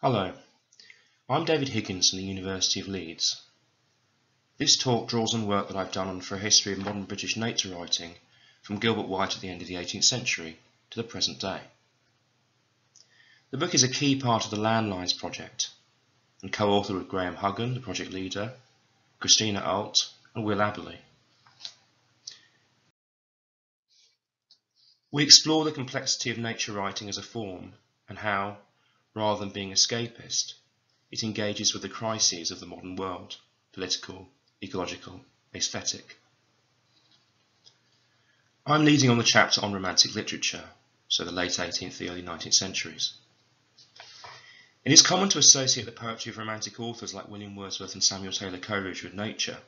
Hello, I'm David Higgins from the University of Leeds. This talk draws on work that I've done for a history of modern British nature writing from Gilbert White at the end of the 18th century to the present day. The book is a key part of the Landlines project and co-authored with Graham Huggan, the project leader, Christina Alt and Will Aberley. We explore the complexity of nature writing as a form and how, rather than being escapist, it engages with the crises of the modern world, political, ecological, aesthetic. I'm leading on the chapter on Romantic literature, so the late 18th, the early 19th centuries. It is common to associate the poetry of Romantic authors like William Wordsworth and Samuel Taylor Coleridge with nature,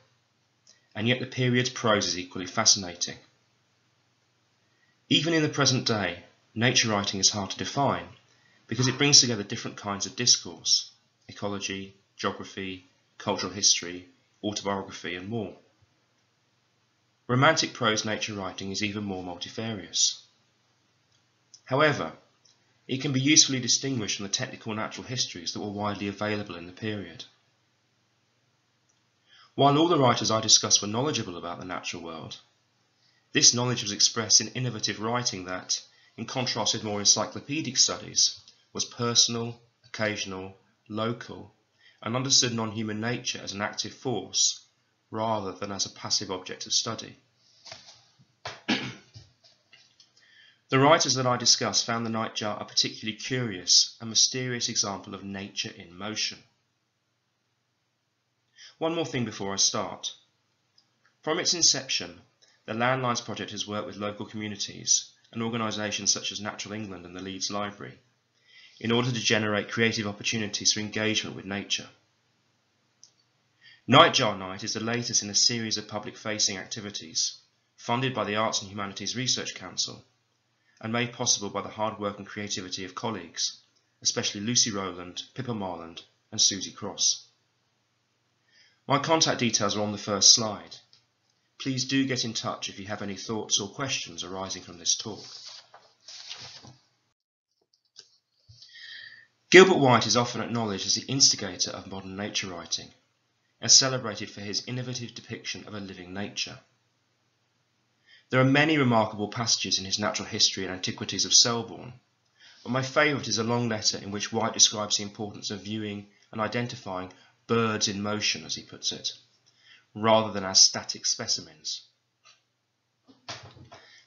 and yet the period's prose is equally fascinating. Even in the present day, nature writing is hard to define because it brings together different kinds of discourse: ecology, geography, cultural history, autobiography, and more. Romantic prose nature writing is even more multifarious. However, it can be usefully distinguished from the technical natural histories that were widely available in the period. While all the writers I discussed were knowledgeable about the natural world, this knowledge was expressed in innovative writing that, in contrast with more encyclopedic studies, was personal, occasional, local, and understood non-human nature as an active force rather than as a passive object of study. The writers that I discussed found the Nightjar a particularly curious and mysterious example of nature in motion. One more thing before I start. From its inception, the Landlines project has worked with local communities and organisations such as Natural England and the Leeds Library in order to generate creative opportunities for engagement with nature. Nightjar Night is the latest in a series of public-facing activities funded by the Arts and Humanities Research Council and made possible by the hard work and creativity of colleagues, especially Lucy Rowland, Pippa Marland and Susie Cross. My contact details are on the first slide. Please do get in touch if you have any thoughts or questions arising from this talk. Gilbert White is often acknowledged as the instigator of modern nature writing, and celebrated for his innovative depiction of a living nature. There are many remarkable passages in his Natural History and Antiquities of Selborne, but my favourite is a long letter in which White describes the importance of viewing and identifying birds in motion, as he puts it, rather than as static specimens.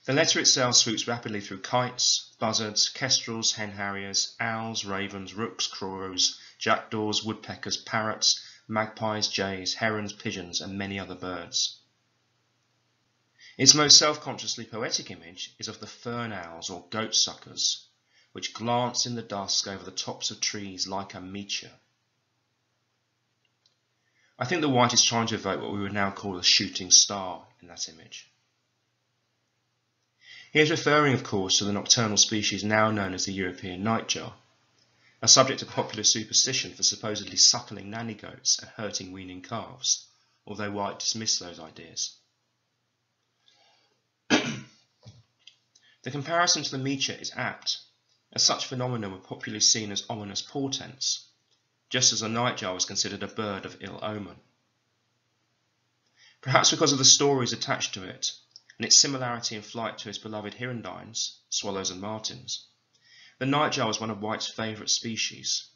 The letter itself swoops rapidly through kites, buzzards, kestrels, hen harriers, owls, ravens, rooks, crows, jackdaws, woodpeckers, parrots, magpies, jays, herons, pigeons, and many other birds. Its most self-consciously poetic image is of the fern owls or goat-suckers, which glance in the dusk over the tops of trees like a meteor. I think that White is trying to evoke what we would now call a shooting star in that image. He is referring, of course, to the nocturnal species now known as the European nightjar, a subject of popular superstition for supposedly suckling nanny goats and hurting weaning calves, although White dismissed those ideas. The comparison to the meteor is apt, as such phenomena were popularly seen as ominous portents, just as a nightjar was considered a bird of ill omen. Perhaps because of the stories attached to it, and its similarity in flight to his beloved hirundines, swallows and martins, the nightjar was one of White's favourite species,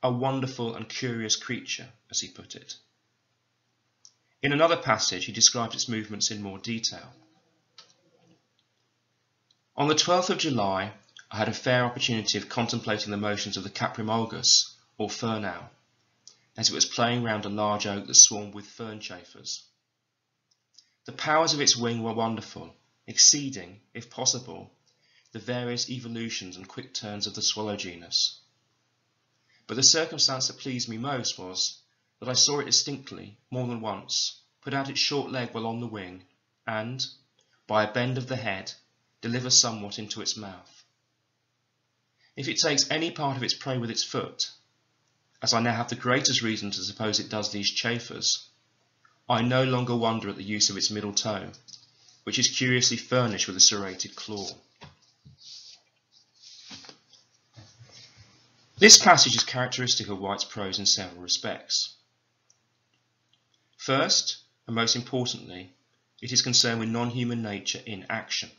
a wonderful and curious creature, as he put it. In another passage, he described its movements in more detail. On the 12th of July, I had a fair opportunity of contemplating the motions of the caprimulgus, or fern owl, as it was playing round a large oak that swarmed with fern chafers. The powers of its wing were wonderful, exceeding, if possible, the various evolutions and quick turns of the swallow genus. But the circumstance that pleased me most was that I saw it distinctly, more than once, put out its short leg while on the wing, and, by a bend of the head, deliver somewhat into its mouth. If it takes any part of its prey with its foot, as I now have the greatest reason to suppose it does these chafers, I no longer wonder at the use of its middle toe, which is curiously furnished with a serrated claw. This passage is characteristic of White's prose in several respects. First, and most importantly, it is concerned with non-human nature in action.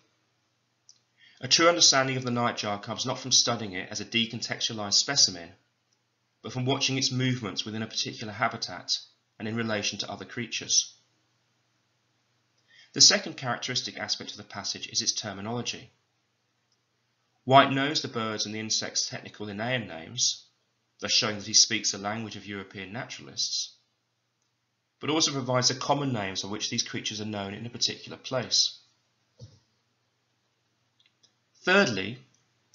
A true understanding of the nightjar comes not from studying it as a decontextualized specimen, but from watching its movements within a particular habitat and in relation to other creatures. The second characteristic aspect of the passage is its terminology. White knows the birds and the insects' technical Linnaean names, thus showing that he speaks the language of European naturalists, but also provides the common names by which these creatures are known in a particular place. Thirdly,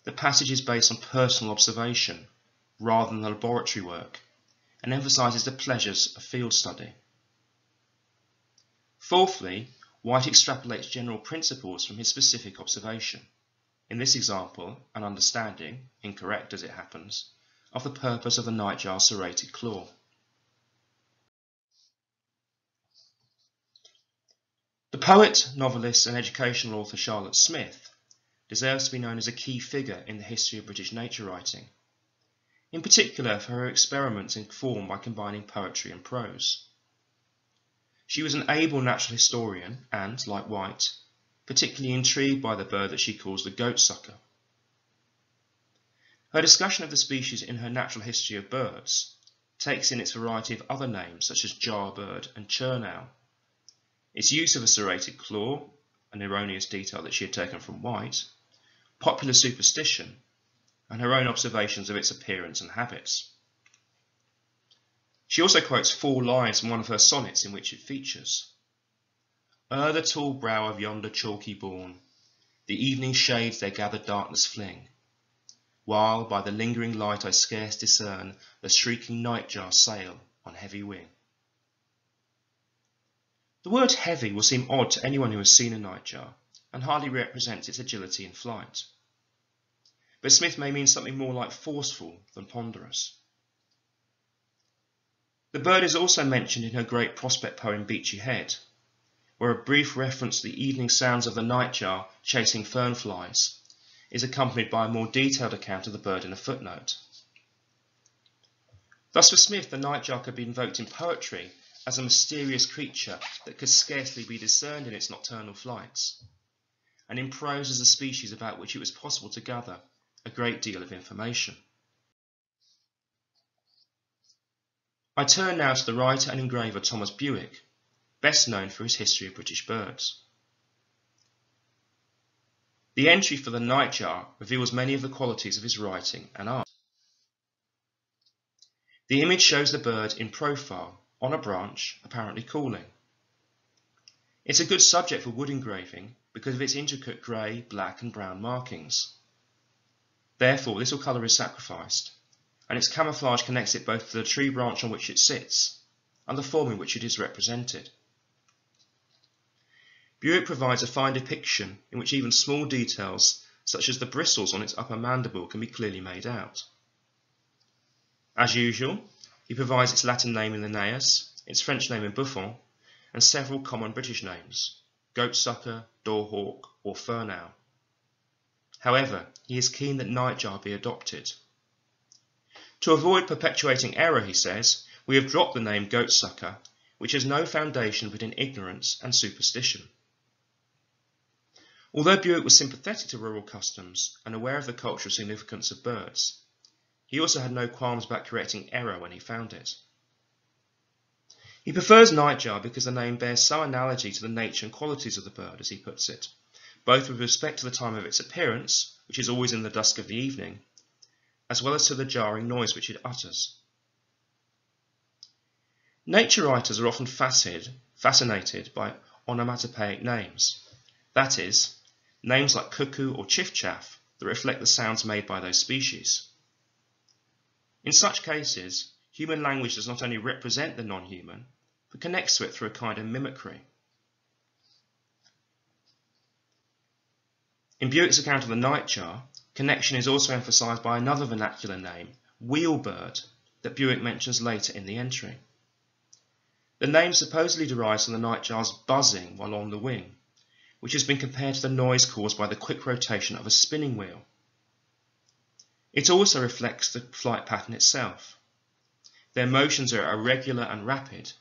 the passage is based on personal observation rather than laboratory work, and emphasises the pleasures of field study. Fourthly, White extrapolates general principles from his specific observation. In this example, an understanding, incorrect as it happens, of the purpose of the nightjar's serrated claw. The poet, novelist and educational author Charlotte Smith deserves to be known as a key figure in the history of British nature writing, in particular for her experiments in form by combining poetry and prose. She was an able natural historian and, like White, particularly intrigued by the bird that she calls the goatsucker. Her discussion of the species in her Natural History of Birds takes in its variety of other names such as jarbird and churnowl, its use of a serrated claw, an erroneous detail that she had taken from White, popular superstition, and her own observations of its appearance and habits. She also quotes 4 lines from one of her sonnets in which it features. O'er the tall brow of yonder chalky bourne, the evening shades their gathered darkness fling, while by the lingering light I scarce discern the shrieking nightjar sail on heavy wing. The word heavy will seem odd to anyone who has seen a nightjar, and hardly represents its agility in flight. But Smith may mean something more like forceful than ponderous. The bird is also mentioned in her great prospect poem Beachy Head, where a brief reference to the evening sounds of the nightjar chasing fernflies is accompanied by a more detailed account of the bird in a footnote. Thus for Smith, the nightjar could be invoked in poetry as a mysterious creature that could scarcely be discerned in its nocturnal flights, and in prose as a species about which it was possible to gather a great deal of information. I turn now to the writer and engraver Thomas Bewick, best known for his history of British birds. The entry for the Nightjar reveals many of the qualities of his writing and art. The image shows the bird in profile, on a branch, apparently calling. It's a good subject for wood engraving because of its intricate grey, black and brown markings. Therefore, little colour is sacrificed, and its camouflage connects it both to the tree branch on which it sits and the form in which it is represented. Bewick provides a fine depiction in which even small details, such as the bristles on its upper mandible, can be clearly made out. As usual, he provides its Latin name in Linnaeus, its French name in Buffon, and several common British names, goatsucker, doorhawk, or furnowl. However, he is keen that nightjar be adopted. To avoid perpetuating error, he says, we have dropped the name goatsucker, which has no foundation but in ignorance and superstition. Although Bewick was sympathetic to rural customs and aware of the cultural significance of birds, he also had no qualms about correcting error when he found it. He prefers nightjar because the name bears some analogy to the nature and qualities of the bird, as he puts it, both with respect to the time of its appearance, which is always in the dusk of the evening, as well as to the jarring noise which it utters. Nature writers are often fascinated by onomatopoeic names, that is, names like cuckoo or chiff-chaff that reflect the sounds made by those species. In such cases, human language does not only represent the non-human, but connects to it through a kind of mimicry. In Bewick's account of the nightjar, connection is also emphasised by another vernacular name, wheelbird, that Bewick mentions later in the entry. The name supposedly derives from the nightjar's buzzing while on the wing, which has been compared to the noise caused by the quick rotation of a spinning wheel. It also reflects the flight pattern itself. Their motions are irregular and rapid,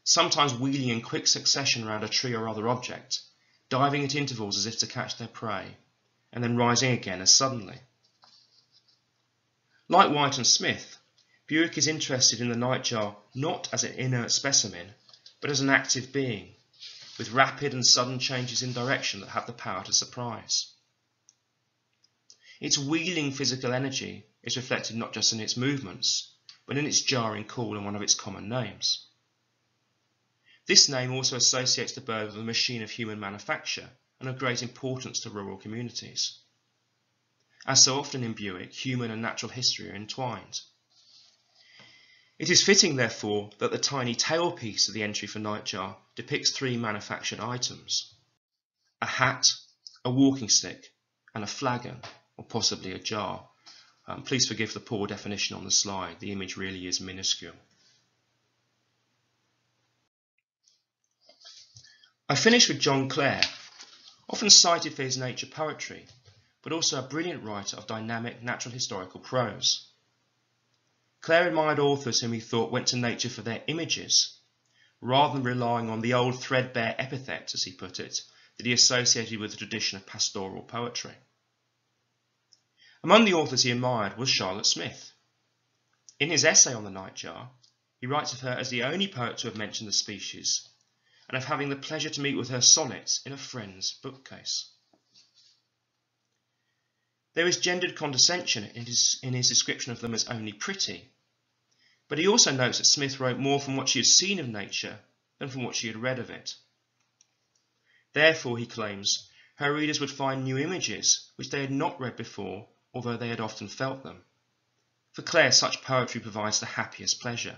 sometimes wheeling in quick succession around a tree or other object, diving at intervals as if to catch their prey, and then rising again as suddenly. Like White and Smith, Buick is interested in the nightjar not as an inert specimen, but as an active being, with rapid and sudden changes in direction that have the power to surprise. Its wheeling physical energy is reflected not just in its movements, but in its jarring call and one of its common names. This name also associates the bird with a machine of human manufacture and of great importance to rural communities. As so often in Buick, human and natural history are entwined. It is fitting, therefore, that the tiny tailpiece of the entry for Nightjar depicts 3 manufactured items: a hat, a walking stick, and a flagon, or possibly a jar. Please forgive the poor definition on the slide, the image really is minuscule. I finish with John Clare, often cited for his nature poetry, but also a brilliant writer of dynamic natural historical prose. Clare admired authors whom he thought went to nature for their images, rather than relying on the old threadbare epithets, as he put it, that he associated with the tradition of pastoral poetry. Among the authors he admired was Charlotte Smith. In his essay on the Nightjar, he writes of her as the only poet to have mentioned the species, and of having the pleasure to meet with her sonnets in a friend's bookcase. There is gendered condescension in his description of them as only pretty, but he also notes that Smith wrote more from what she had seen of nature than from what she had read of it. Therefore, he claims, her readers would find new images which they had not read before, although they had often felt them. For Clare, such poetry provides the happiest pleasure.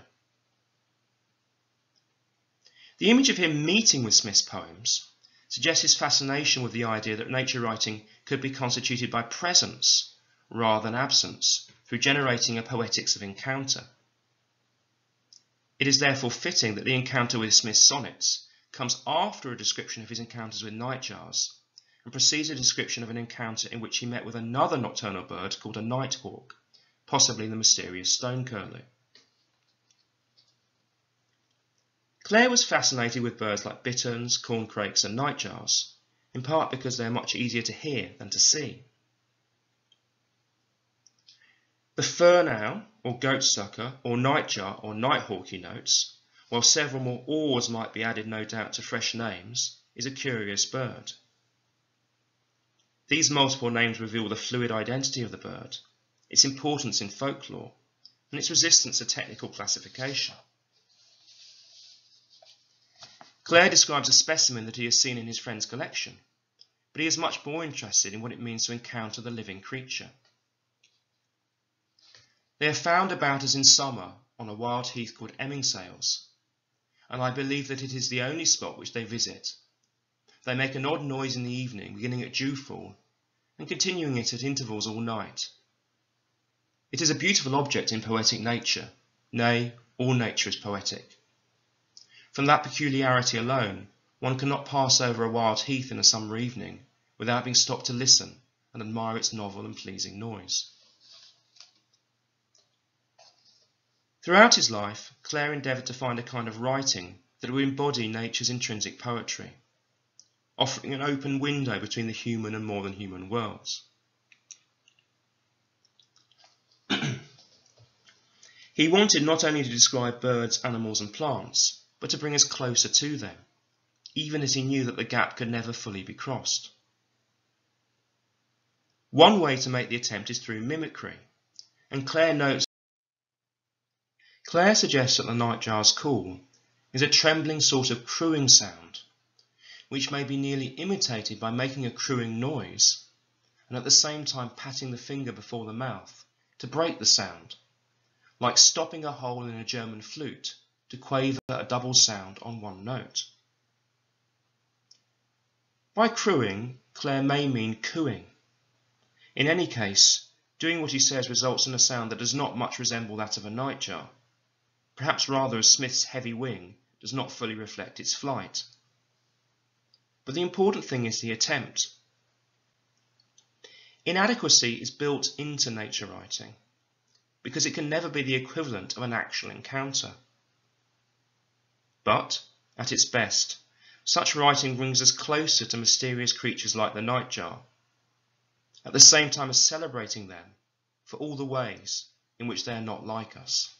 The image of him meeting with Smith's poems suggests his fascination with the idea that nature writing could be constituted by presence rather than absence, through generating a poetics of encounter. It is therefore fitting that the encounter with Smith's sonnets comes after a description of his encounters with nightjars, and precedes a description of an encounter in which he met with another nocturnal bird called a nighthawk, possibly the mysterious stone curlew. Clare was fascinated with birds like bitterns, corncrakes and nightjars, in part because they are much easier to hear than to see. The fern owl, or goatsucker, or nightjar, or nighthawk, he notes, while several more ors might be added no doubt to fresh names, is a curious bird. These multiple names reveal the fluid identity of the bird, its importance in folklore, and its resistance to technical classification. Clare describes a specimen that he has seen in his friend's collection, but he is much more interested in what it means to encounter the living creature. They are found about us in summer on a wild heath called Emmingsails, and I believe that it is the only spot which they visit. They make an odd noise in the evening, beginning at dewfall, and continuing it at intervals all night. It is a beautiful object in poetic nature, nay, all nature is poetic. From that peculiarity alone, one cannot pass over a wild heath in a summer evening without being stopped to listen and admire its novel and pleasing noise. Throughout his life, Clare endeavoured to find a kind of writing that would embody nature's intrinsic poetry, offering an open window between the human and more than human worlds. He wanted not only to describe birds, animals and plants, but to bring us closer to them, even as he knew that the gap could never fully be crossed. One way to make the attempt is through mimicry, and Clare suggests that the nightjar's call is a trembling sort of crowing sound, which may be nearly imitated by making a crowing noise, and at the same time patting the finger before the mouth to break the sound, like stopping a hole in a German flute to quaver a double sound on one note. By crowing, Clare may mean cooing. In any case, doing what he says results in a sound that does not much resemble that of a nightjar, perhaps rather as Smith's heavy wing does not fully reflect its flight. But the important thing is the attempt. Inadequacy is built into nature writing, because it can never be the equivalent of an actual encounter. But, at its best, such writing brings us closer to mysterious creatures like the Nightjar, at the same time as celebrating them for all the ways in which they are not like us.